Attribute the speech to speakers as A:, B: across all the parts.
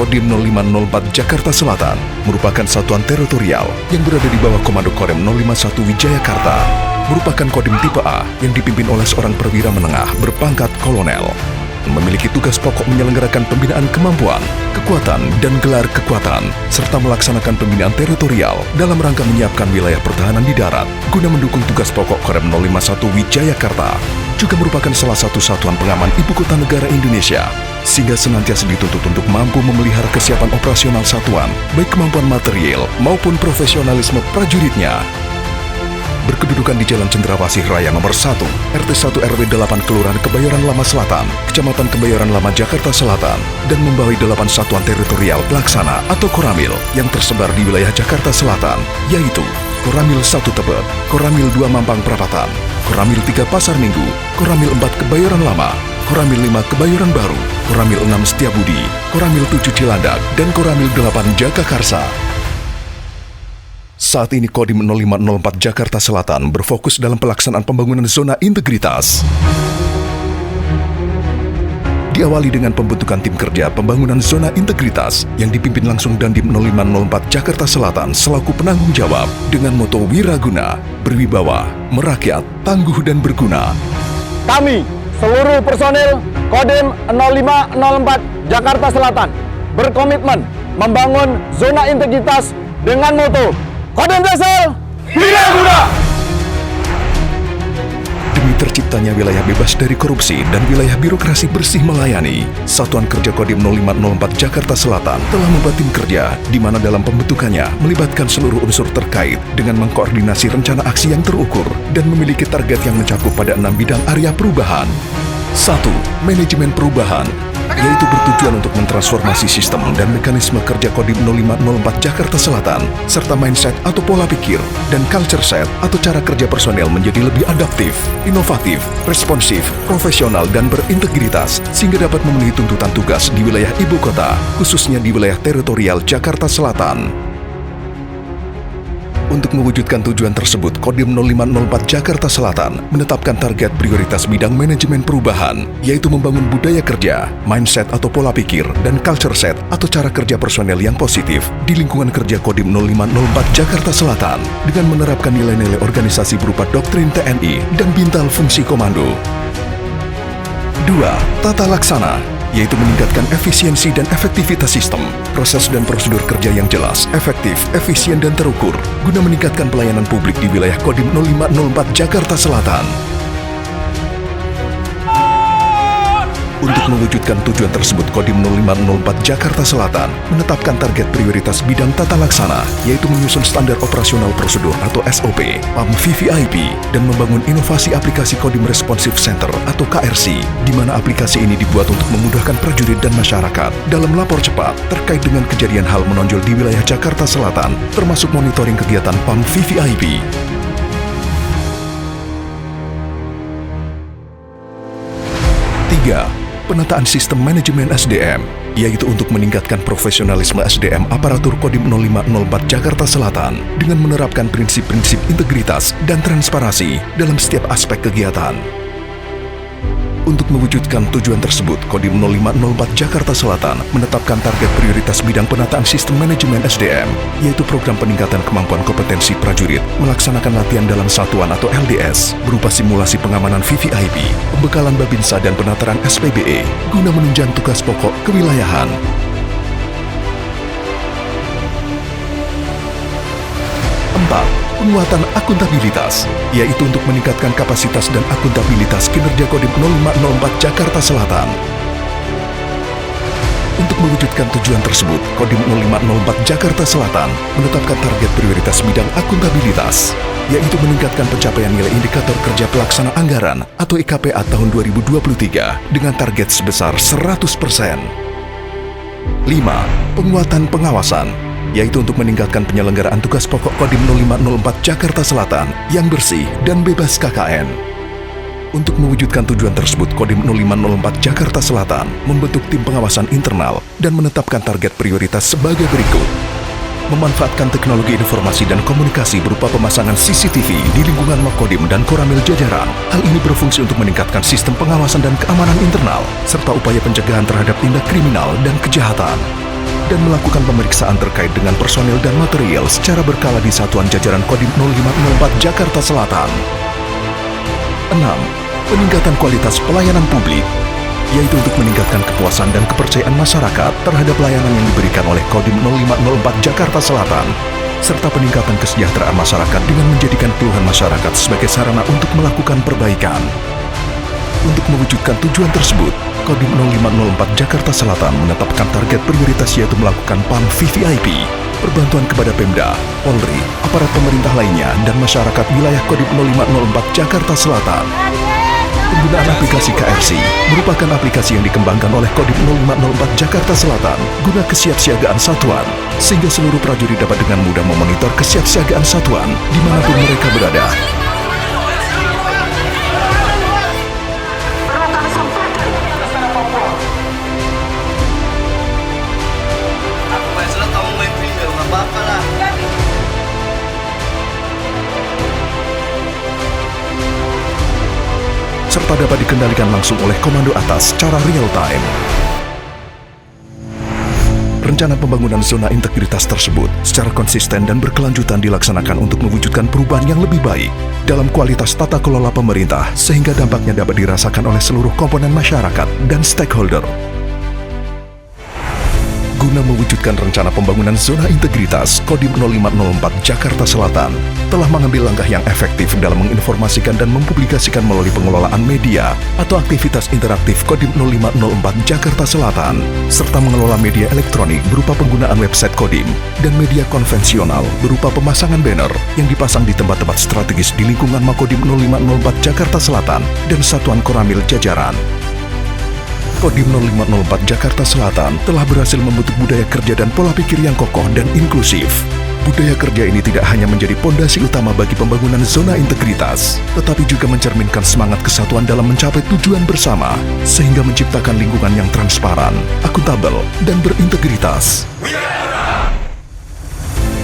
A: Kodim 0504 Jakarta Selatan merupakan satuan teritorial yang berada di bawah Komando Korem 051 Wijayakarta. Merupakan Kodim tipe A yang dipimpin oleh seorang perwira menengah berpangkat kolonel. Memiliki tugas pokok menyelenggarakan pembinaan kemampuan, kekuatan, dan gelar kekuatan, serta melaksanakan pembinaan teritorial dalam rangka menyiapkan wilayah pertahanan di darat guna mendukung tugas pokok Korem 051 Wijayakarta. Juga merupakan salah satu satuan pengaman ibu kota negara Indonesia, sehingga senantiasa dituntut untuk mampu memelihara kesiapan operasional satuan, baik kemampuan material maupun profesionalisme prajuritnya. Berkedudukan di Jalan Cendrawasih Raya nomor 1, RT 1 RW 8 Kelurahan Kebayoran Lama Selatan, Kecamatan Kebayoran Lama, Jakarta Selatan, dan membawahi 8 satuan teritorial pelaksana atau Koramil yang tersebar di wilayah Jakarta Selatan, yaitu Koramil 1 Tebet, Koramil 2 Mampang Perapatan, Koramil 3 Pasar Minggu, Koramil 4 Kebayoran Lama, Koramil 5 Kebayoran Baru, Koramil 6 Setiabudi, Koramil 7 Cilandak, dan Koramil 8 Jagakarsa. Saat ini Kodim 0504 Jakarta Selatan berfokus dalam pelaksanaan pembangunan zona integritas. Diawali dengan pembentukan tim kerja pembangunan zona integritas yang dipimpin langsung Dandim 0504 Jakarta Selatan selaku penanggung jawab dengan moto Wiraguna, Berwibawa, Merakyat, Tangguh dan Berguna.
B: Kami, seluruh personil Kodim 0504 Jakarta Selatan, berkomitmen membangun zona integritas dengan moto Kodim Dasar Wiraguna.
A: Demi terciptanya wilayah bebas dari korupsi dan wilayah birokrasi bersih melayani, Satuan Kerja Kodim 0504 Jakarta Selatan telah membuat tim kerja di mana dalam pembentukannya melibatkan seluruh unsur terkait dengan mengkoordinasi rencana aksi yang terukur dan memiliki target yang mencakup pada 6 bidang area perubahan. 1. Manajemen perubahan, yaitu bertujuan untuk mentransformasi sistem dan mekanisme kerja Kodim 0504 Jakarta Selatan, serta mindset atau pola pikir, dan culture set atau cara kerja personel menjadi lebih adaptif, inovatif, responsif, profesional, dan berintegritas, sehingga dapat memenuhi tuntutan tugas di wilayah ibu kota, khususnya di wilayah teritorial Jakarta Selatan. Untuk mewujudkan tujuan tersebut, Kodim 0504 Jakarta Selatan menetapkan target prioritas bidang manajemen perubahan, yaitu membangun budaya kerja, mindset atau pola pikir, dan culture set atau cara kerja personel yang positif di lingkungan kerja Kodim 0504 Jakarta Selatan dengan menerapkan nilai-nilai organisasi berupa doktrin TNI dan bintal fungsi komando. 2. Tata laksana, yaitu meningkatkan efisiensi dan efektivitas sistem, proses dan prosedur kerja yang jelas, efektif, efisien, dan terukur, guna meningkatkan pelayanan publik di wilayah Kodim 0504 Jakarta Selatan. Untuk mewujudkan tujuan tersebut, Kodim 0504 Jakarta Selatan menetapkan target prioritas bidang tata laksana, yaitu menyusun standar operasional prosedur atau SOP, PAM VVIP, dan membangun inovasi aplikasi Kodim Responsive Center atau KRC, di mana aplikasi ini dibuat untuk memudahkan prajurit dan masyarakat dalam lapor cepat terkait dengan kejadian hal menonjol di wilayah Jakarta Selatan, termasuk monitoring kegiatan PAM VVIP. 3. Penataan sistem manajemen SDM, yaitu untuk meningkatkan profesionalisme SDM aparatur Kodim 0504 Jakarta Selatan dengan menerapkan prinsip-prinsip integritas dan transparansi dalam setiap aspek kegiatan. Untuk mewujudkan tujuan tersebut, Kodim 0504 Jakarta Selatan menetapkan target prioritas bidang penataan sistem manajemen SDM, yaitu program peningkatan kemampuan kompetensi prajurit, melaksanakan latihan dalam satuan atau LDS, berupa simulasi pengamanan VVIP, pembekalan Babinsa dan penataran SPBE, guna menunjang tugas pokok kewilayahan. 4. Penguatan akuntabilitas, yaitu untuk meningkatkan kapasitas dan akuntabilitas kinerja Kodim 0504 Jakarta Selatan. Untuk mewujudkan tujuan tersebut, Kodim 0504 Jakarta Selatan menetapkan target prioritas bidang akuntabilitas, yaitu meningkatkan pencapaian nilai indikator kerja pelaksana anggaran atau IKPA tahun 2023 dengan target sebesar 100%. 5. Penguatan pengawasan, yaitu untuk meningkatkan penyelenggaraan tugas pokok Kodim 0504 Jakarta Selatan yang bersih dan bebas KKN. Untuk mewujudkan tujuan tersebut, Kodim 0504 Jakarta Selatan membentuk tim pengawasan internal dan menetapkan target prioritas sebagai berikut. Memanfaatkan teknologi informasi dan komunikasi berupa pemasangan CCTV di lingkungan Makodim dan Koramil jajaran. Hal ini berfungsi untuk meningkatkan sistem pengawasan dan keamanan internal, serta upaya pencegahan terhadap tindak kriminal dan kejahatan. dan melakukan pemeriksaan terkait dengan personel dan material secara berkala di Satuan Jajaran Kodim 0504 Jakarta Selatan. 6. Peningkatan kualitas pelayanan publik, yaitu untuk meningkatkan kepuasan dan kepercayaan masyarakat terhadap layanan yang diberikan oleh Kodim 0504 Jakarta Selatan, serta peningkatan kesejahteraan masyarakat dengan menjadikan keluhan masyarakat sebagai sarana untuk melakukan perbaikan. Untuk mewujudkan tujuan tersebut, Kodim 0504 Jakarta Selatan menetapkan target prioritas yaitu melakukan PAM VVIP, perbantuan kepada Pemda, Polri, aparat pemerintah lainnya, dan masyarakat wilayah Kodim 0504 Jakarta Selatan. Penggunaan aplikasi KRC merupakan aplikasi yang dikembangkan oleh Kodim 0504 Jakarta Selatan guna kesiapsiagaan satuan, sehingga seluruh prajurit dapat dengan mudah memonitor kesiapsiagaan satuan dimanapun mereka berada. Serta dapat dikendalikan langsung oleh komando atas secara real time. Rencana pembangunan zona integritas tersebut secara konsisten dan berkelanjutan dilaksanakan untuk mewujudkan perubahan yang lebih baik dalam kualitas tata kelola pemerintah sehingga dampaknya dapat dirasakan oleh seluruh komponen masyarakat dan stakeholder. Guna mewujudkan rencana pembangunan zona integritas, Kodim 0504 Jakarta Selatan telah mengambil langkah yang efektif dalam menginformasikan dan mempublikasikan melalui pengelolaan media atau aktivitas interaktif Kodim 0504 Jakarta Selatan, serta mengelola media elektronik berupa penggunaan website Kodim dan media konvensional berupa pemasangan banner yang dipasang di tempat-tempat strategis di lingkungan Makodim 0504 Jakarta Selatan dan Satuan Koramil Jajaran. Kodim 0504 Jakarta Selatan telah berhasil membentuk budaya kerja dan pola pikir yang kokoh dan inklusif. Budaya kerja ini tidak hanya menjadi pondasi utama bagi pembangunan zona integritas, tetapi juga mencerminkan semangat kesatuan dalam mencapai tujuan bersama, sehingga menciptakan lingkungan yang transparan, akuntabel, dan berintegritas.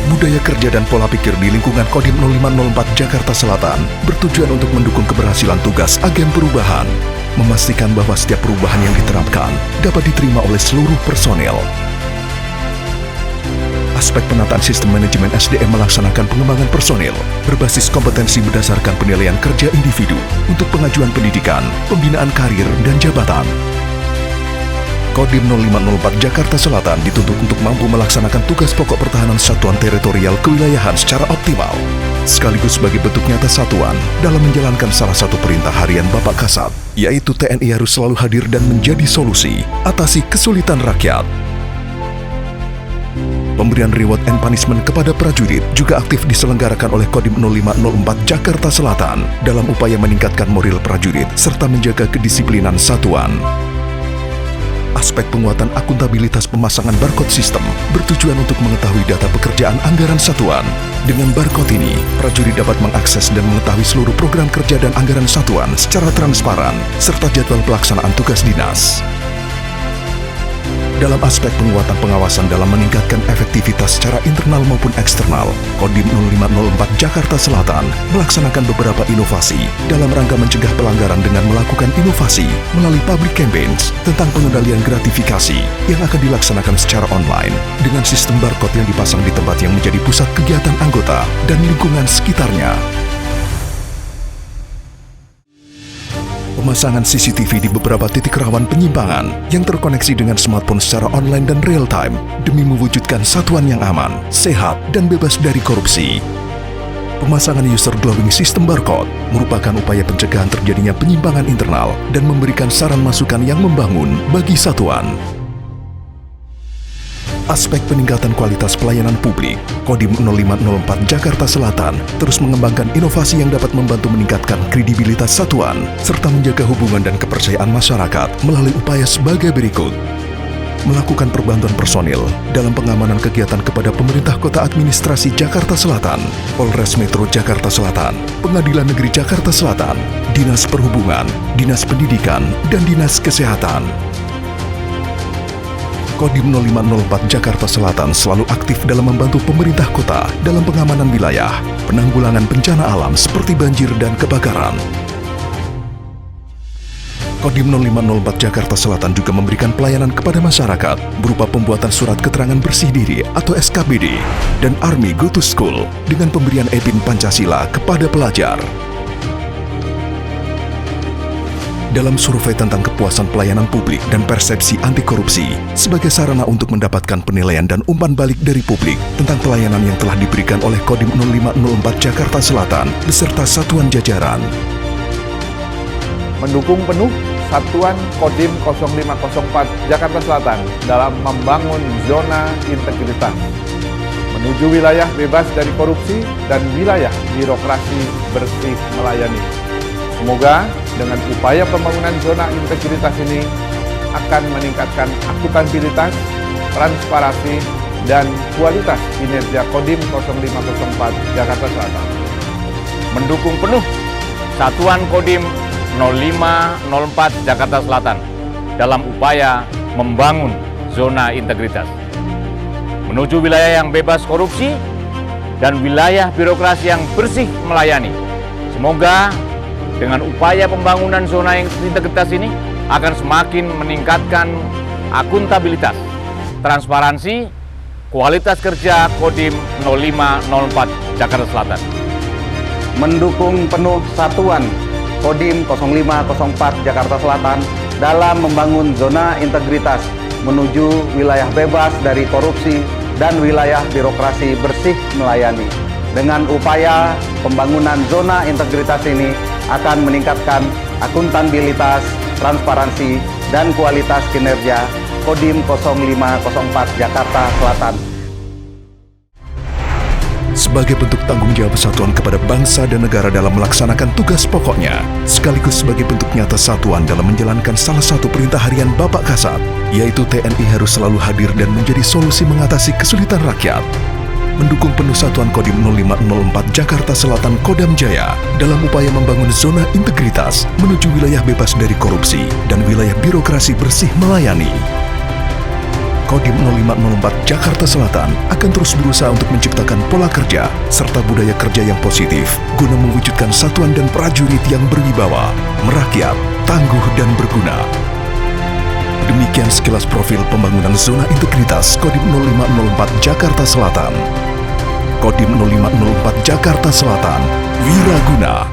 A: Budaya kerja dan pola pikir di lingkungan Kodim 0504 Jakarta Selatan bertujuan untuk mendukung keberhasilan tugas agen perubahan, memastikan bahwa setiap perubahan yang diterapkan dapat diterima oleh seluruh personel. Aspek penataan sistem manajemen SDM melaksanakan pengembangan personil berbasis kompetensi berdasarkan penilaian kerja individu untuk pengajuan pendidikan, pembinaan karir, dan jabatan. Kodim 0504 Jakarta Selatan dituntut untuk mampu melaksanakan tugas pokok pertahanan satuan teritorial kewilayahan secara optimal, sekaligus sebagai bentuk nyata satuan dalam menjalankan salah satu perintah harian Bapak Kasat, yaitu TNI harus selalu hadir dan menjadi solusi atasi kesulitan rakyat. Pemberian reward and punishment kepada prajurit juga aktif diselenggarakan oleh Kodim 0504 Jakarta Selatan dalam upaya meningkatkan moral prajurit serta menjaga kedisiplinan satuan. Aspek penguatan akuntabilitas pemasangan barcode sistem bertujuan untuk mengetahui data pekerjaan anggaran satuan. Dengan barcode ini, prajurit dapat mengakses dan mengetahui seluruh program kerja dan anggaran satuan secara transparan, serta jadwal pelaksanaan tugas dinas. Dalam aspek penguatan pengawasan dalam meningkatkan efektivitas secara internal maupun eksternal, Kodim 0504 Jakarta Selatan melaksanakan beberapa inovasi dalam rangka mencegah pelanggaran dengan melakukan inovasi melalui public campaigns tentang pengendalian gratifikasi yang akan dilaksanakan secara online dengan sistem barcode yang dipasang di tempat yang menjadi pusat kegiatan anggota dan lingkungan sekitarnya. Pemasangan CCTV di beberapa titik rawan penyimpangan yang terkoneksi dengan smartphone secara online dan real time demi mewujudkan satuan yang aman, sehat, dan bebas dari korupsi. Pemasangan user glowing sistem barcode merupakan upaya pencegahan terjadinya penyimpangan internal dan memberikan saran masukan yang membangun bagi satuan. Aspek peningkatan kualitas pelayanan publik, Kodim 0504 Jakarta Selatan terus mengembangkan inovasi yang dapat membantu meningkatkan kredibilitas satuan serta menjaga hubungan dan kepercayaan masyarakat melalui upaya sebagai berikut. Melakukan perbantuan personil dalam pengamanan kegiatan kepada pemerintah kota administrasi Jakarta Selatan, Polres Metro Jakarta Selatan, Pengadilan Negeri Jakarta Selatan, Dinas Perhubungan, Dinas Pendidikan, dan Dinas Kesehatan. Kodim 0504 Jakarta Selatan selalu aktif dalam membantu pemerintah kota dalam pengamanan wilayah, penanggulangan bencana alam seperti banjir dan kebakaran. Kodim 0504 Jakarta Selatan juga memberikan pelayanan kepada masyarakat berupa pembuatan surat keterangan bersih diri atau SKBD dan Army Go to School dengan pemberian EPIN Pancasila kepada pelajar. Dalam survei tentang kepuasan pelayanan publik dan persepsi anti korupsi sebagai sarana untuk mendapatkan penilaian dan umpan balik dari publik tentang pelayanan yang telah diberikan oleh Kodim 0504 Jakarta Selatan beserta satuan jajaran.
C: Mendukung penuh Satuan Kodim 0504 Jakarta Selatan dalam membangun zona integritas, menuju wilayah bebas dari korupsi dan wilayah birokrasi bersih melayani. Semoga dengan upaya pembangunan zona integritas ini akan meningkatkan akuntabilitas, transparansi, dan kualitas kinerja Kodim 0504 Jakarta Selatan.
B: Mendukung penuh Satuan Kodim 0504 Jakarta Selatan dalam upaya membangun zona integritas, menuju wilayah yang bebas korupsi dan wilayah birokrasi yang bersih melayani. Semoga dengan upaya pembangunan zona integritas ini akan semakin meningkatkan akuntabilitas, transparansi, kualitas kerja Kodim 0504 Jakarta Selatan.
D: Mendukung penuh Satuan Kodim 0504 Jakarta Selatan dalam membangun zona integritas menuju wilayah bebas dari korupsi dan wilayah birokrasi bersih melayani. Dengan upaya pembangunan zona integritas ini akan meningkatkan akuntabilitas, transparansi, dan kualitas kinerja Kodim 0504 Jakarta Selatan.
A: Sebagai bentuk tanggung jawab Satuan kepada bangsa dan negara dalam melaksanakan tugas pokoknya, sekaligus sebagai bentuk nyata Satuan dalam menjalankan salah satu perintah harian Bapak Kasat, yaitu TNI harus selalu hadir dan menjadi solusi mengatasi kesulitan rakyat. Mendukung penuh Satuan Kodim 0504 Jakarta Selatan Kodam Jaya dalam upaya membangun zona integritas menuju wilayah bebas dari korupsi dan wilayah birokrasi bersih melayani. Kodim 0504 Jakarta Selatan akan terus berusaha untuk menciptakan pola kerja serta budaya kerja yang positif guna mewujudkan satuan dan prajurit yang berwibawa, merakyat, tangguh, dan berguna. Demikian sekilas profil pembangunan zona integritas Kodim 0504 Jakarta Selatan. Kodim 0504 Jakarta Selatan, Wiraguna.